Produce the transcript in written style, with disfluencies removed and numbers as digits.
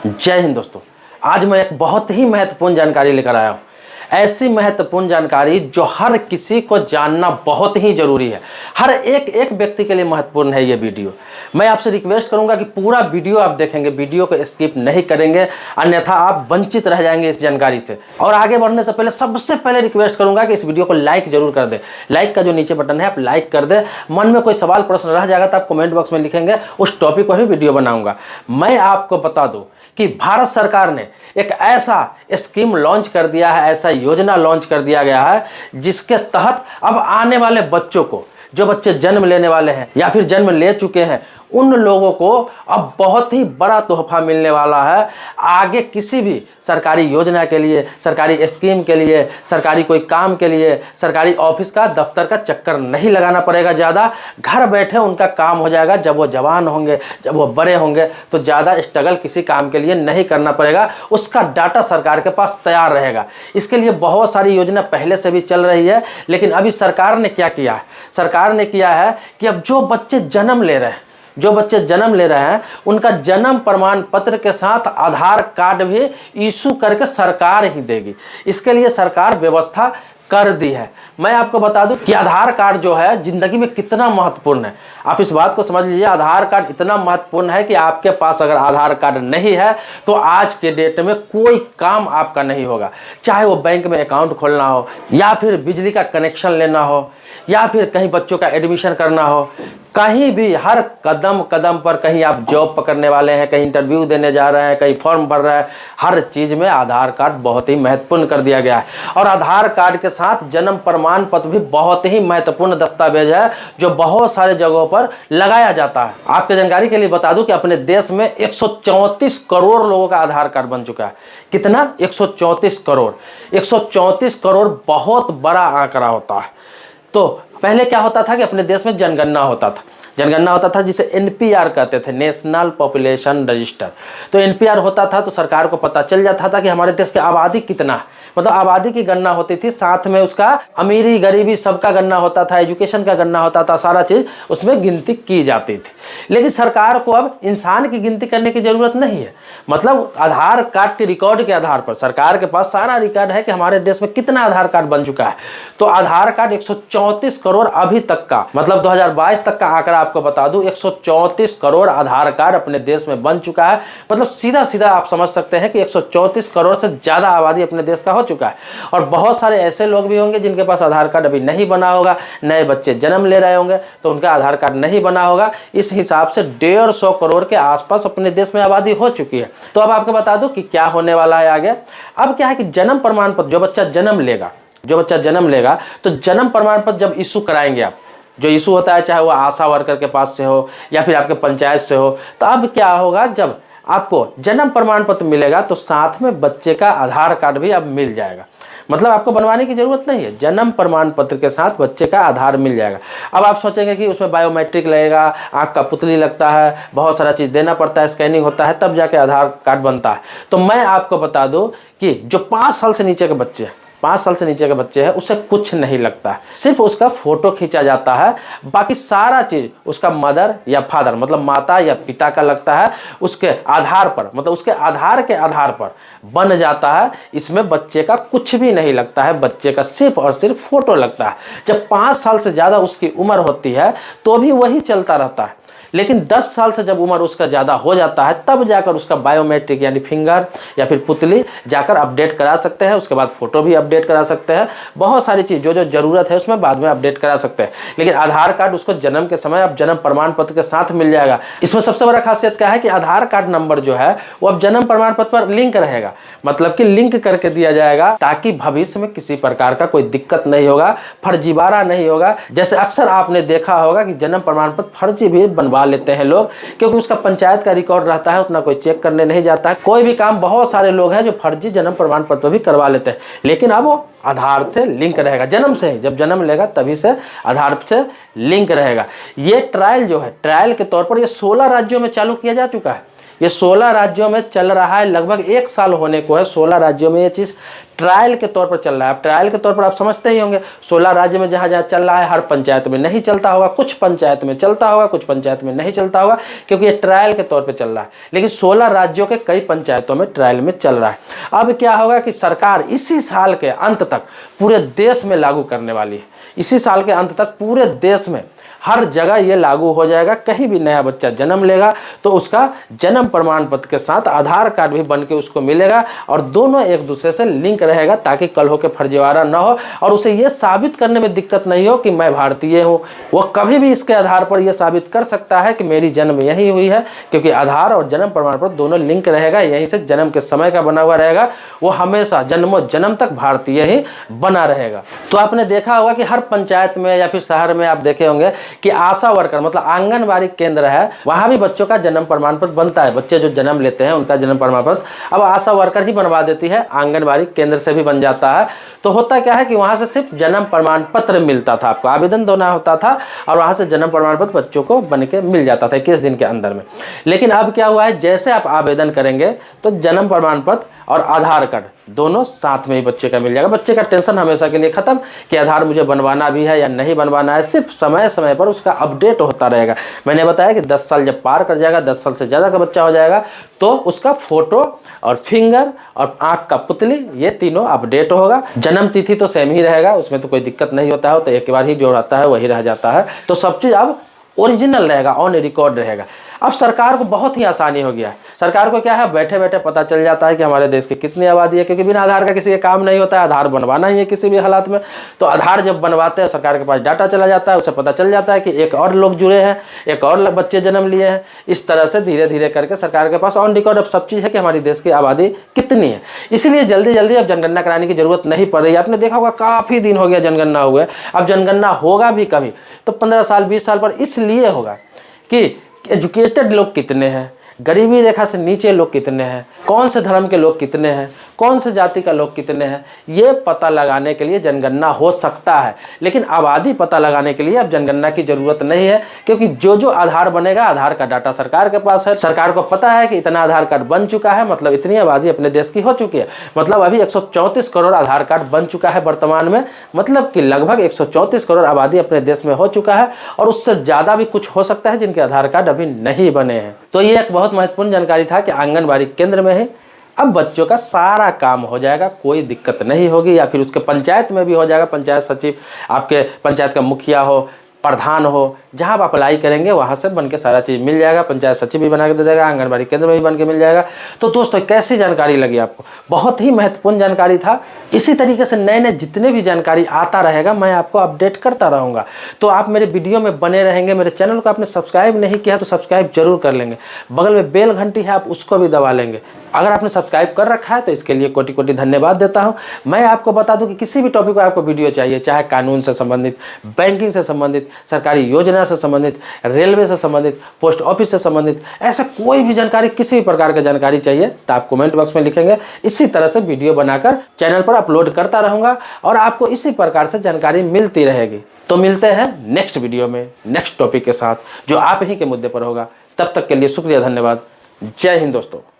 जय हिंद दोस्तों। आज मैं एक बहुत ही महत्वपूर्ण जानकारी लेकर आया हूँ। ऐसी महत्वपूर्ण जानकारी जो हर किसी को जानना बहुत ही जरूरी है। हर एक व्यक्ति के लिए महत्वपूर्ण है ये वीडियो। मैं आपसे रिक्वेस्ट करूंगा कि पूरा वीडियो आप देखेंगे, वीडियो को स्किप नहीं करेंगे, अन्यथा आप वंचित रह जाएंगे इस जानकारी से। और आगे बढ़ने से पहले सबसे पहले रिक्वेस्ट करूंगा कि इस वीडियो को लाइक जरूर कर दे। लाइक का जो नीचे बटन है आप लाइक कर दे। मन में कोई सवाल प्रश्न रह जाएगा तो आप कमेंट बॉक्स में लिखेंगे, उस टॉपिक पर भी वीडियो बनाऊंगा। मैं आपको बता दूं कि भारत सरकार ने एक ऐसा स्कीम लॉन्च कर दिया है, ऐसा योजना लॉन्च कर दिया गया है जिसके तहत अब आने वाले बच्चों को, जो बच्चे जन्म लेने वाले हैं या फिर जन्म ले चुके हैं, उन लोगों को अब बहुत ही बड़ा तोहफा मिलने वाला है। आगे किसी भी सरकारी योजना के लिए, सरकारी स्कीम के लिए, सरकारी कोई काम के लिए, सरकारी ऑफिस का, दफ्तर का चक्कर नहीं लगाना पड़ेगा। ज़्यादा घर बैठे उनका काम हो जाएगा। जब वो जवान होंगे, जब वो बड़े होंगे तो ज़्यादा स्ट्रगल किसी काम के लिए नहीं करना पड़ेगा। उसका डाटा सरकार के पास तैयार रहेगा। इसके लिए बहुत सारी योजना पहले से भी चल रही है, लेकिन अभी सरकार ने क्या किया है? सरकार ने किया है कि अब जो बच्चे जन्म ले रहे हैं, उनका जन्म प्रमाण पत्र के साथ आधार कार्ड भी इशू करके सरकार ही देगी। इसके लिए सरकार व्यवस्था कर दी है। मैं आपको बता दूं कि आधार कार्ड जो है जिंदगी में कितना महत्वपूर्ण है। आप इस बात को समझ लीजिए, आधार कार्ड इतना महत्वपूर्ण है कि आपके पास अगर आधार कार्ड नहीं है तो आज के डेट में कोई काम आपका नहीं होगा। चाहे वो बैंक में अकाउंट खोलना हो, या फिर बिजली का कनेक्शन लेना हो, या फिर कहीं बच्चों का एडमिशन करना हो, कहीं भी हर कदम कदम पर, कहीं आप जॉब पकड़ने वाले हैं, कहीं इंटरव्यू देने जा रहे हैं, कहीं फॉर्म भर रहे हैं, हर चीज में आधार कार्ड बहुत ही महत्वपूर्ण कर दिया गया है। और आधार कार्ड के साथ जन्म प्रमाण पत्र भी बहुत ही महत्वपूर्ण दस्तावेज है जो बहुत सारे जगहों पर लगाया जाता है। आपके जानकारी के लिए बता दूं कि अपने देश में 134 करोड़ लोगों का आधार कार्ड बन चुका है। कितना? 134 करोड़। 134 करोड़ बहुत बड़ा आंकड़ा होता है। तो पहले क्या होता था कि अपने देश में जनगणना होता था जिसे एनपीआर कहते थे, नेशनल पॉपुलेशन रजिस्टर। तो एनपीआर होता था तो सरकार को पता चल जाता था कि हमारे देश की आबादी कितना है। मतलब आबादी की गणना होती थी, साथ में उसका अमीरी गरीबी सबका गणना होता था, एजुकेशन का गणना होता था, सारा चीज उसमें गिनती की जाती थी। लेकिन सरकार को अब इंसान की गिनती करने की जरूरत नहीं है। मतलब आधार कार्ड के रिकॉर्ड के आधार पर सरकार के पास सारा रिकॉर्ड है कि हमारे देश में कितना आधार कार्ड बन चुका है। तो आधार कार्ड 134 करोड़ अभी तक का, मतलब 2022 तक का आंकड़ा आपको बता दूं, 134 करोड़ आधार कार्ड अपने देश में बन चुका है। मतलब सीधा सीधा आप समझ सकते हैं कि 134 करोड़ से ज्यादा आबादी अपने देश का हो चुका है। और बहुत सारे ऐसे लोग भी होंगे जिनके पास आधार कार्ड अभी नहीं बना होगा, नए बच्चे जन्म ले रहे होंगे तो उनका आधार कार्ड नहीं बना होगा। इस हिसाब से 150 करोड़ के आसपास अपने देश में आबादी हो चुकी है। तो अब आपको बता दूं कि क्या होने वाला है आगे। अब क्या है कि जन्म प्रमाण पत्र जो बच्चा जन्म लेगा तो जन्म प्रमाण पत्र जब इशू कराएंगे आप, जो इशू होता है चाहे वो आशा वर्कर के पास से हो या फिर आपके पंचायत से हो, तो अब क्या होगा, जब आपको जन्म प्रमाण पत्र मिलेगा तो साथ में बच्चे का आधार कार्ड भी अब मिल जाएगा। मतलब आपको बनवाने की जरूरत नहीं है, जन्म प्रमाण पत्र के साथ बच्चे का आधार मिल जाएगा। अब आप सोचेंगे कि उसमें बायोमेट्रिक लगेगा, आंख का पुतली लगता है, बहुत सारा चीज देना पड़ता है, स्कैनिंग होता है, तब जाके आधार कार्ड बनता है। तो मैं आपको बता दूं कि जो 5 साल से नीचे के बच्चे हैं उससे कुछ नहीं लगता है, सिर्फ उसका फोटो खींचा जाता है। बाकी सारा चीज उसका मदर या फादर, मतलब माता या पिता का लगता है, उसके आधार पर, मतलब उसके आधार के आधार पर बन जाता है। इसमें बच्चे का कुछ भी नहीं लगता है, बच्चे का सिर्फ और सिर्फ फोटो लगता है। जब 5 साल से ज्यादा उसकी उम्र होती है तो भी वही चलता रहता है। लेकिन 10 साल से जब उम्र उसका ज़्यादा हो जाता है तब जाकर उसका बायोमेट्रिक यानी फिंगर या फिर पुतली जाकर अपडेट करा सकते हैं। उसके बाद फोटो भी अपडेट करा सकते हैं। बहुत सारी चीज़ जो ज़रूरत है उसमें बाद में अपडेट करा सकते हैं। लेकिन आधार कार्ड उसको जन्म के समय अब जन्म प्रमाण पत्र के साथ मिल जाएगा। इसमें सबसे बड़ा खासियत क्या है कि आधार कार्ड नंबर जो है वो अब जन्म प्रमाण पत्र पर लिंक रहेगा, मतलब कि लिंक करके दिया जाएगा, ताकि भविष्य में किसी प्रकार का कोई दिक्कत नहीं होगा, फर्जीवाड़ा नहीं होगा। जैसे अक्सर आपने देखा होगा कि जन्म प्रमाण पत्र फर्जी भी बनवा लेते हैं लोग, क्योंकि उसका पंचायत का रिकॉर्ड रहता है, उतना कोई चेक करने नहीं जाता है। कोई भी काम, बहुत सारे लोग हैं जो फर्जी जन्म प्रमाण पत्र भी करवा लेते हैं। लेकिन अब वो आधार से लिंक रहेगा, जन्म से ही, जब जन्म लेगा तभी से आधार से लिंक रहेगा। ये ट्रायल जो है, ट्रायल के तौर पर ये 16 राज्यों में चालू किया जा चुका है। ये 16 राज्यों में चल रहा है, लगभग 1 साल होने को है। 16 राज्यों में ये चीज़ ट्रायल के तौर पर चल रहा है। अब ट्रायल के तौर पर आप समझते ही होंगे 16 राज्य में जहाँ जहाँ चल रहा है, हर पंचायत में नहीं चलता होगा, कुछ पंचायत में चलता होगा, कुछ पंचायत में नहीं चलता होगा, क्योंकि ये ट्रायल के तौर पर चल रहा है। लेकिन 16 राज्यों के कई पंचायतों में ट्रायल में चल रहा है। अब क्या होगा कि सरकार इसी साल के अंत तक पूरे देश में लागू करने वाली है। इसी साल के अंत तक पूरे देश में हर जगह ये लागू हो जाएगा। कहीं भी नया बच्चा जन्म लेगा तो उसका जन्म प्रमाण पत्र के साथ आधार कार्ड भी बन के उसको मिलेगा और दोनों एक दूसरे से लिंक रहेगा, ताकि कल हो के फर्जीवाड़ा न हो और उसे ये साबित करने में दिक्कत नहीं हो कि मैं भारतीय हूँ। वो कभी भी इसके आधार पर यह साबित कर सकता है कि मेरी जन्म यहीं हुई है, क्योंकि आधार और जन्म प्रमाण पत्र दोनों लिंक रहेगा, यहीं से जन्म के समय का बना हुआ रहेगा। वो हमेशा जन्मों जन्म तक भारतीय ही बना रहेगा। तो आपने देखा होगा कि हर पंचायत में या फिर शहर में आप देखे होंगे कि आशा वर्कर मतलब आंगनबाड़ी केंद्र है, वहां भी बच्चों का जन्म प्रमाण पत्र बनता है। बच्चे जो जन्म लेते हैं उनका जन्म प्रमाण पत्र अब आशा वर्कर ही बनवा देती है, आंगनबाड़ी केंद्र से भी बन जाता है। तो होता क्या है कि वहां से सिर्फ जन्म प्रमाण पत्र मिलता था, आपको आवेदन देना होता था और वहां से जन्म प्रमाण पत्र बच्चों को बन के मिल जाता था 21 दिन के अंदर में। लेकिन अब क्या हुआ है, जैसे आप आवेदन करेंगे तो जन्म प्रमाण पत्र और आधार कार्ड दोनों साथ में ही बच्चे का मिल जाएगा। बच्चे का टेंशन हमेशा के लिए खत्म कि आधार मुझे बनवाना भी है या नहीं बनवाना है, सिर्फ समय समय पर उसका अपडेट होता रहेगा। मैंने बताया कि 10 साल जब पार कर जाएगा, 10 साल से ज़्यादा का बच्चा हो जाएगा, तो उसका फोटो और फिंगर और आँख का पुतली ये तीनों अपडेट होगा। जन्म तिथि तो सेम ही रहेगा, उसमें तो कोई दिक्कत नहीं होता है, तो एक बार ही जोड़ाता है वही रह जाता है। तो सब चीज़ अब ओरिजिनल रहेगा, ऑन रिकॉर्ड रहेगा। अब सरकार को बहुत ही आसानी हो गया है। सरकार को क्या है, बैठे बैठे पता चल जाता है कि हमारे देश की कितनी आबादी है, क्योंकि बिना आधार का किसी का काम नहीं होता है। आधार बनवाना ही है किसी भी हालात में। तो आधार जब बनवाते हैं सरकार के पास डाटा चला जाता है, उसे पता चल जाता है कि एक और लोग जुड़े हैं, एक और बच्चे जन्म लिए हैं। इस तरह से धीरे धीरे करके सरकार के पास ऑन रिकॉर्ड अब सब चीज़ है कि हमारी देश की आबादी कितनी है। इसीलिए जल्दी जल्दी अब जनगणना कराने की जरूरत नहीं पड़ रही है। आपने देखा होगा काफ़ी दिन हो गया जनगणना हुए, अब जनगणना होगा भी कभी तो 15 साल 20 साल पर इसलिए होगा कि एजुकेटेड लोग कितने हैं, गरीबी रेखा से नीचे लोग कितने हैं, कौन से धर्म के लोग कितने हैं, कौन से जाति का लोग कितने हैं, ये पता लगाने के लिए जनगणना हो सकता है। लेकिन आबादी पता लगाने के लिए अब जनगणना की जरूरत नहीं है, क्योंकि जो जो आधार बनेगा, आधार का डाटा सरकार के पास है। सरकार को पता है कि इतना आधार कार्ड बन चुका है, मतलब इतनी आबादी अपने देश की हो चुकी है। मतलब अभी 134 करोड़ आधार कार्ड बन चुका है वर्तमान में, मतलब कि लगभग 134 करोड़ आबादी अपने देश में हो चुका है और उससे ज़्यादा भी कुछ हो सकता है जिनके आधार कार्ड अभी नहीं बने हैं। तो ये एक बहुत महत्वपूर्ण जानकारी था कि आंगनबाड़ी केंद्र में ही अब बच्चों का सारा काम हो जाएगा, कोई दिक्कत नहीं होगी। या फिर उसके पंचायत में भी हो जाएगा, पंचायत सचिव, आपके पंचायत का मुखिया हो, प्रधान हो, जहाँ आप अप्लाई करेंगे वहाँ से बन के सारा चीज़ मिल जाएगा। पंचायत सचिव भी बना के दे देगा, आंगनबाड़ी केंद्र में भी बन के मिल जाएगा। तो दोस्तों कैसी जानकारी लगी आपको? बहुत ही महत्वपूर्ण जानकारी था। इसी तरीके से नए नए जितने भी जानकारी आता रहेगा मैं आपको अपडेट करता रहूँगा। तो आप मेरे वीडियो में बने रहेंगे। मेरे चैनल को आपने सब्सक्राइब नहीं किया तो सब्सक्राइब जरूर कर लेंगे। बगल में बेल घंटी है, आप उसको भी दबा लेंगे। अगर आपने सब्सक्राइब कर रखा है तो इसके लिए कोटि कोटि धन्यवाद देता हूँ। मैं आपको बता दूँ कि किसी भी टॉपिक पर आपको वीडियो चाहिए, चाहे कानून से संबंधित, बैंकिंग से संबंधित, सरकारी योजना से संबंधित, रेलवे से संबंधित, पोस्ट ऑफिस से संबंधित, ऐसा कोई भी जानकारी, किसी भी प्रकार की जानकारी चाहिए तो आप कमेंट बॉक्स में लिखेंगे। इसी तरह से वीडियो बनाकर चैनल पर अपलोड करता रहूँगा और आपको इसी प्रकार से जानकारी मिलती रहेगी। तो मिलते हैं नेक्स्ट वीडियो में नेक्स्ट टॉपिक के साथ जो आप ही के मुद्दे पर होगा। तब तक के लिए शुक्रिया, धन्यवाद। जय हिंद दोस्तों।